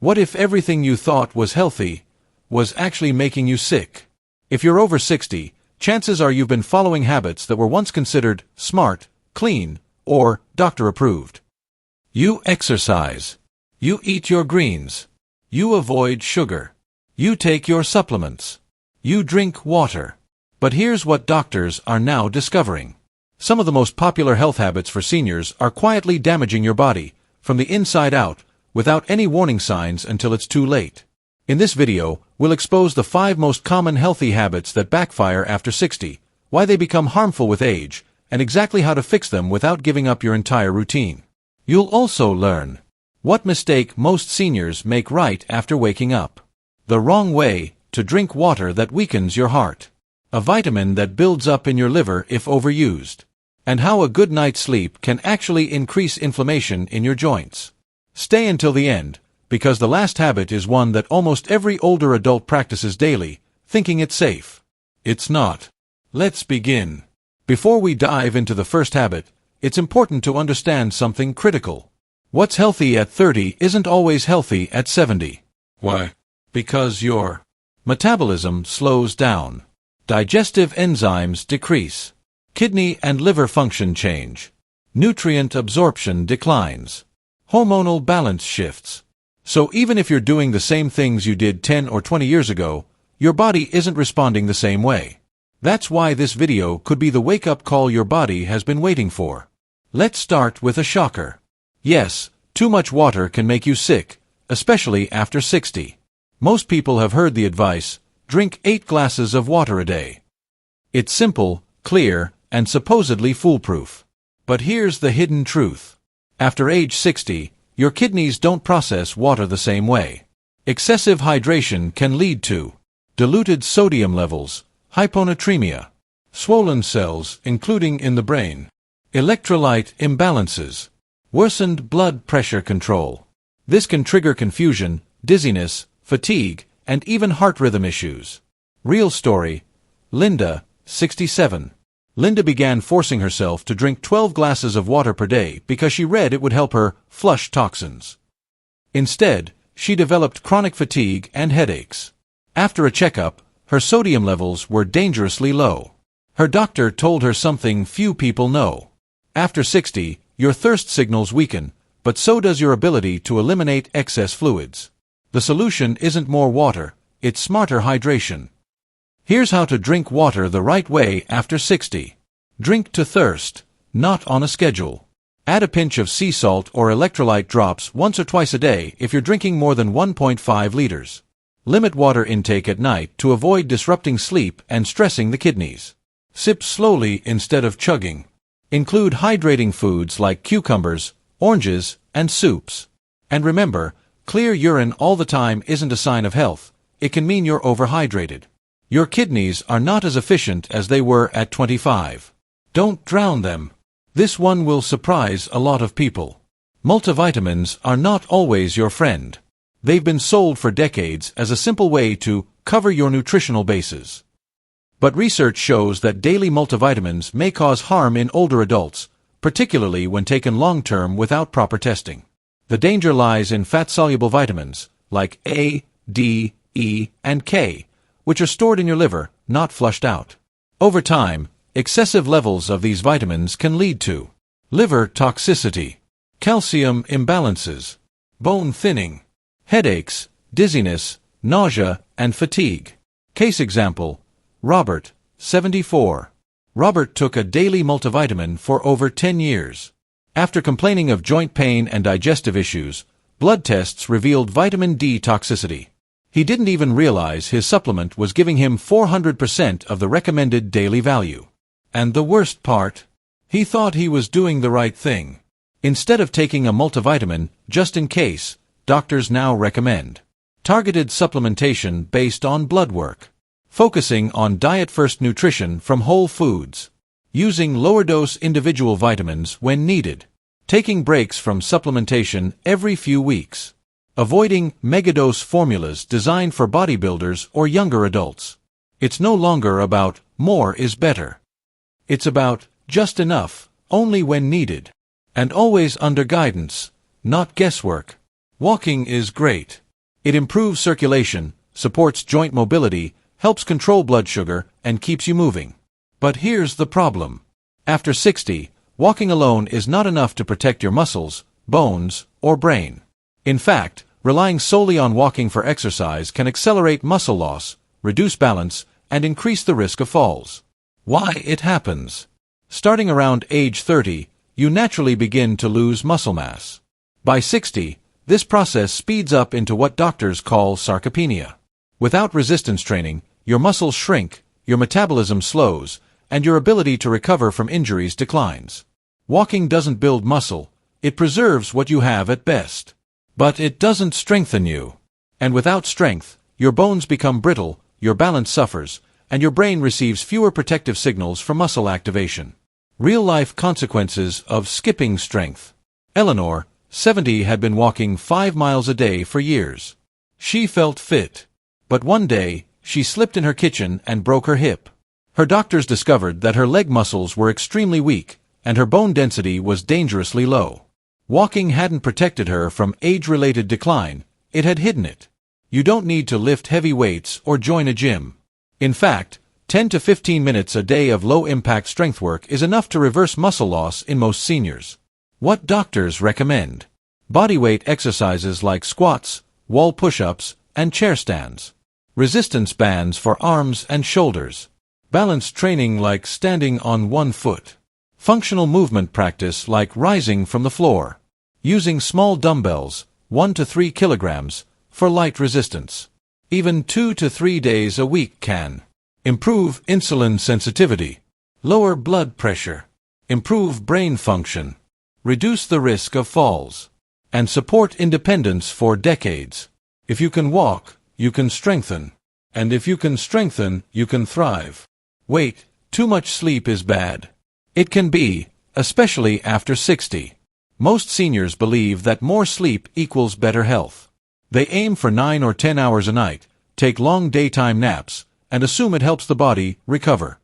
What if everything you thought was healthy was actually making you sick? If you're over 60, chances are you've been following habits that were once considered smart, clean, or doctor-approved. You exercise. You eat your greens. You avoid sugar. You take your supplements. You drink water. But here's what doctors are now discovering. Some of the most popular health habits for seniors are quietly damaging your body, from the inside out, without any warning signs until it's too late. In this video, we'll expose the 5 most common healthy habits that backfire after 60, why they become harmful with age, and exactly how to fix them without giving up your entire routine. You'll also learn what mistake most seniors make right after waking up, the wrong way to drink water that weakens your heart, a vitamin that builds up in your liver if overused, and how a good night's sleep can actually increase inflammation in your joints. Stay until the end, because the last habit is one that almost every older adult practices daily, thinking it's safe. It's not. Let's begin. Before we dive into the first habit, it's important to understand something critical. What's healthy at 30 isn't always healthy at 70. Why? Because your metabolism slows down. Digestive enzymes decrease. Kidney and liver function change. Nutrient absorption declines. Hormonal balance shifts. So even if you're doing the same things you did 10 or 20 years ago, your body isn't responding the same way. That's why this video could be the wake-up call your body has been waiting for. Let's start with a shocker. Yes, too much water can make you sick, especially after 60. Most people have heard the advice, drink 8 glasses of water a day. It's simple, clear, and supposedly foolproof. But here's the hidden truth. After age 60, your kidneys don't process water the same way. Excessive hydration can lead to diluted sodium levels, hyponatremia, swollen cells, including in the brain, electrolyte imbalances, worsened blood pressure control. This can trigger confusion, dizziness, fatigue, and even heart rhythm issues. Real story. Linda, 67. Linda began forcing herself to drink 12 glasses of water per day because she read it would help her flush toxins. Instead, she developed chronic fatigue and headaches. After a checkup, her sodium levels were dangerously low. Her doctor told her something few people know. After 60, your thirst signals weaken, but so does your ability to eliminate excess fluids. The solution isn't more water, it's smarter hydration. Here's how to drink water the right way after 60. Drink to thirst, not on a schedule. Add a pinch of sea salt or electrolyte drops once or twice a day if you're drinking more than 1.5 liters. Limit water intake at night to avoid disrupting sleep and stressing the kidneys. Sip slowly instead of chugging. Include hydrating foods like cucumbers, oranges, and soups. And remember, clear urine all the time isn't a sign of health. It can mean you're overhydrated. Your kidneys are not as efficient as they were at 25. Don't drown them. This one will surprise a lot of people. Multivitamins are not always your friend. They've been sold for decades as a simple way to cover your nutritional bases. But research shows that daily multivitamins may cause harm in older adults, particularly when taken long-term without proper testing. The danger lies in fat-soluble vitamins, like A, D, E, and K, which are stored in your liver, not flushed out. Over time, excessive levels of these vitamins can lead to liver toxicity, calcium imbalances, bone thinning, headaches, dizziness, nausea, and fatigue. Case example, Robert, 74. Robert took a daily multivitamin for over 10 years. After complaining of joint pain and digestive issues, blood tests revealed vitamin D toxicity. He didn't even realize his supplement was giving him 400% of the recommended daily value. And the worst part? He thought he was doing the right thing. Instead of taking a multivitamin, just in case, doctors now recommend targeted supplementation based on blood work, focusing on diet-first nutrition from whole foods, using lower-dose individual vitamins when needed, taking breaks from supplementation every few weeks, avoiding megadose formulas designed for bodybuilders or younger adults. It's no longer about more is better. It's about just enough, only when needed, and always under guidance, not guesswork. Walking is great. It improves circulation, supports joint mobility, helps control blood sugar, and keeps you moving. But here's the problem. After 60, walking alone is not enough to protect your muscles, bones, or brain. In fact, relying solely on walking for exercise can accelerate muscle loss, reduce balance, and increase the risk of falls. Why it happens? Starting around age 30, you naturally begin to lose muscle mass. By 60, this process speeds up into what doctors call sarcopenia. Without resistance training, your muscles shrink, your metabolism slows, and your ability to recover from injuries declines. Walking doesn't build muscle, it preserves what you have at best. But it doesn't strengthen you. And without strength, your bones become brittle, your balance suffers, and your brain receives fewer protective signals for muscle activation. Real-life consequences of skipping strength. Eleanor, 70, had been walking 5 miles a day for years. She felt fit. But one day, she slipped in her kitchen and broke her hip. Her doctors discovered that her leg muscles were extremely weak, and her bone density was dangerously low. Walking hadn't protected her from age-related decline, it had hidden it. You don't need to lift heavy weights or join a gym. In fact, 10 to 15 minutes a day of low-impact strength work is enough to reverse muscle loss in most seniors. What doctors recommend? Bodyweight exercises like squats, wall push-ups, and chair stands. Resistance bands for arms and shoulders. Balance training like standing on one foot. Functional movement practice like rising from the floor. Using small dumbbells, 1 to 3 kilograms, for light resistance. Even 2 to 3 days a week can improve insulin sensitivity, lower blood pressure, improve brain function, reduce the risk of falls, and support independence for decades. If you can walk, you can strengthen. And if you can strengthen, you can thrive. Wait, too much sleep is bad. It can be, especially after 60. Most seniors believe that more sleep equals better health. They aim for 9 or 10 hours a night, take long daytime naps, and assume it helps the body recover.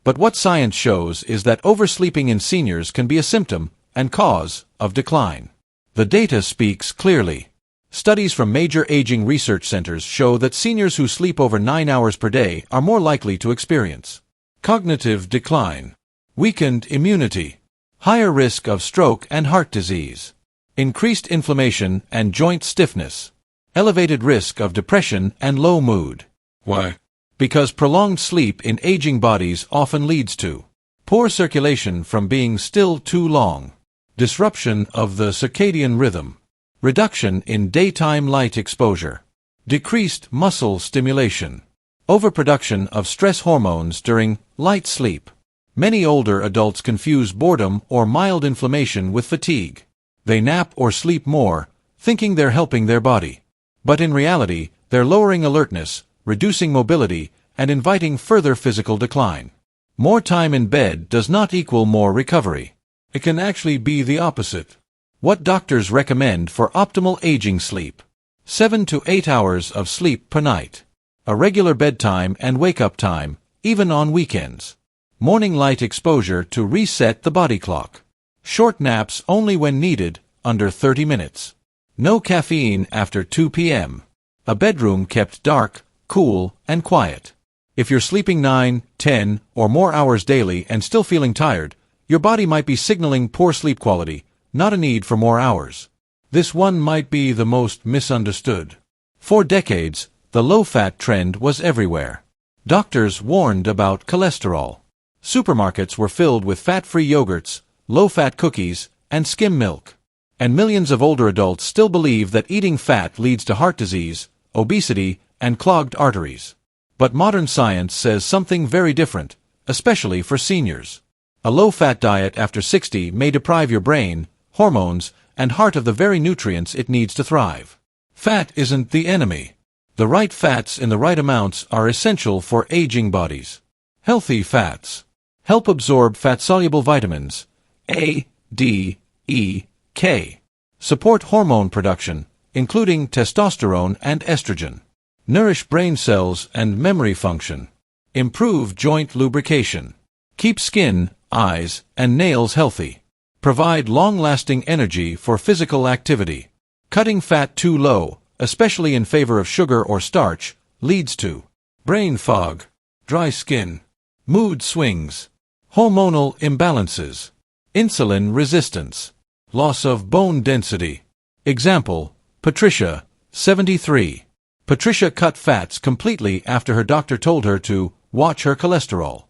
But what science shows is that oversleeping in seniors can be a symptom and cause of decline. The data speaks clearly. Studies from major aging research centers show that seniors who sleep over 9 hours per day are more likely to experience cognitive decline, weakened immunity, higher risk of stroke and heart disease, increased inflammation and joint stiffness, elevated risk of depression and low mood. Why? Because prolonged sleep in aging bodies often leads to poor circulation from being still too long, disruption of the circadian rhythm, reduction in daytime light exposure, decreased muscle stimulation, overproduction of stress hormones during light sleep. Many older adults confuse boredom or mild inflammation with fatigue. They nap or sleep more, thinking they're helping their body. But in reality, they're lowering alertness, reducing mobility, and inviting further physical decline. More time in bed does not equal more recovery. It can actually be the opposite. What doctors recommend for optimal aging sleep? 7 to 8 hours of sleep per night. A regular bedtime and wake-up time, even on weekends. Morning light exposure to reset the body clock. Short naps only when needed, under 30 minutes. No caffeine after 2 p.m. A bedroom kept dark, cool, and quiet. If you're sleeping 9, 10, or more hours daily and still feeling tired, your body might be signaling poor sleep quality, not a need for more hours. This one might be the most misunderstood. For decades, the low-fat trend was everywhere. Doctors warned about cholesterol. Supermarkets were filled with fat-free yogurts, low-fat cookies, and skim milk. And millions of older adults still believe that eating fat leads to heart disease, obesity, and clogged arteries. But modern science says something very different, especially for seniors. A low-fat diet after 60 may deprive your brain, hormones, and heart of the very nutrients it needs to thrive. Fat isn't the enemy. The right fats in the right amounts are essential for aging bodies. Healthy fats help absorb fat-soluble vitamins A, D, E, K. Support hormone production, including testosterone and estrogen. Nourish brain cells and memory function. Improve joint lubrication. Keep skin, eyes, and nails healthy. Provide long-lasting energy for physical activity. Cutting fat too low, especially in favor of sugar or starch, leads to brain fog, dry skin, mood swings, hormonal imbalances, insulin resistance, loss of bone density. Example, Patricia, 73. Patricia cut fats completely after her doctor told her to watch her cholesterol.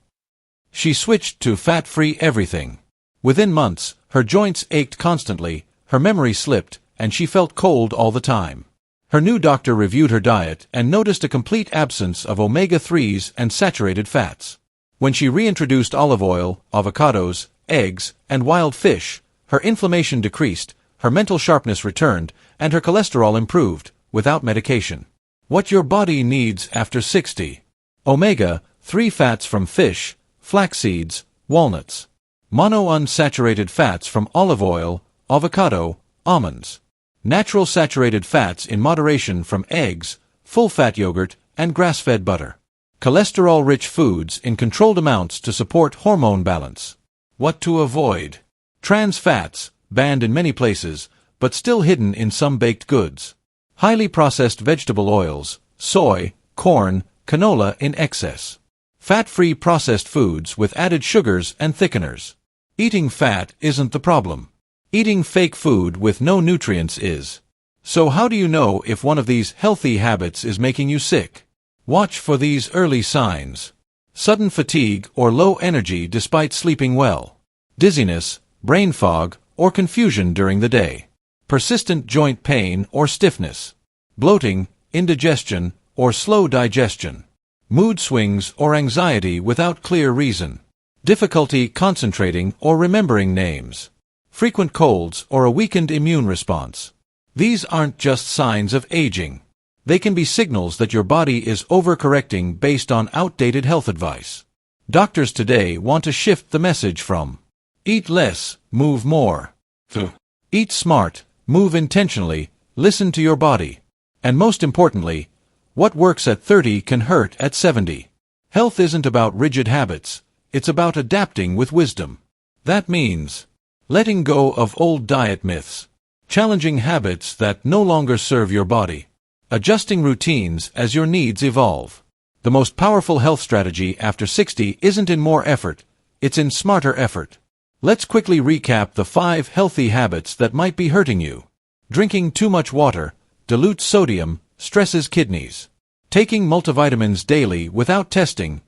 She switched to fat-free everything. Within months, her joints ached constantly, her memory slipped, and she felt cold all the time. Her new doctor reviewed her diet and noticed a complete absence of omega-3s and saturated fats. When she reintroduced olive oil, avocados, eggs, and wild fish, her inflammation decreased, her mental sharpness returned, and her cholesterol improved, without medication. What your body needs after 60. Omega-3 fats from fish, flax seeds, walnuts. Monounsaturated fats from olive oil, avocado, almonds. Natural saturated fats in moderation from eggs, full-fat yogurt, and grass-fed butter. Cholesterol-rich foods in controlled amounts to support hormone balance. What to avoid? Trans fats, banned in many places, but still hidden in some baked goods. Highly processed vegetable oils, soy, corn, canola in excess. Fat-free processed foods with added sugars and thickeners. Eating fat isn't the problem. Eating fake food with no nutrients is. So how do you know if one of these healthy habits is making you sick? Watch for these early signs. Sudden fatigue or low energy despite sleeping well. Dizziness, brain fog, or confusion during the day. Persistent joint pain or stiffness. Bloating, indigestion, or slow digestion. Mood swings or anxiety without clear reason. Difficulty concentrating or remembering names. Frequent colds or a weakened immune response. These aren't just signs of aging. They can be signals that your body is overcorrecting based on outdated health advice. Doctors today want to shift the message from eat less, move more, to eat smart, move intentionally, listen to your body. And most importantly, what works at 30 can hurt at 70. Health isn't about rigid habits, it's about adapting with wisdom. That means letting go of old diet myths, challenging habits that no longer serve your body, adjusting routines as your needs evolve. The most powerful health strategy after 60 isn't in more effort, it's in smarter effort. Let's quickly recap the 5 healthy habits that might be hurting you. Drinking too much water dilutes sodium, stresses kidneys. Taking multivitamins daily without testing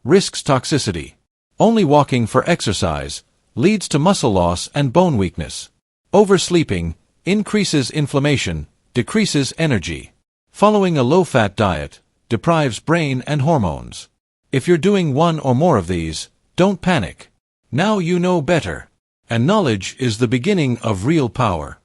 risks toxicity. Only walking for exercise leads to muscle loss and bone weakness. Oversleeping increases inflammation, decreases energy. Following a low-fat diet deprives brain and hormones. If you're doing one or more of these, don't panic. Now you know better. And knowledge is the beginning of real power.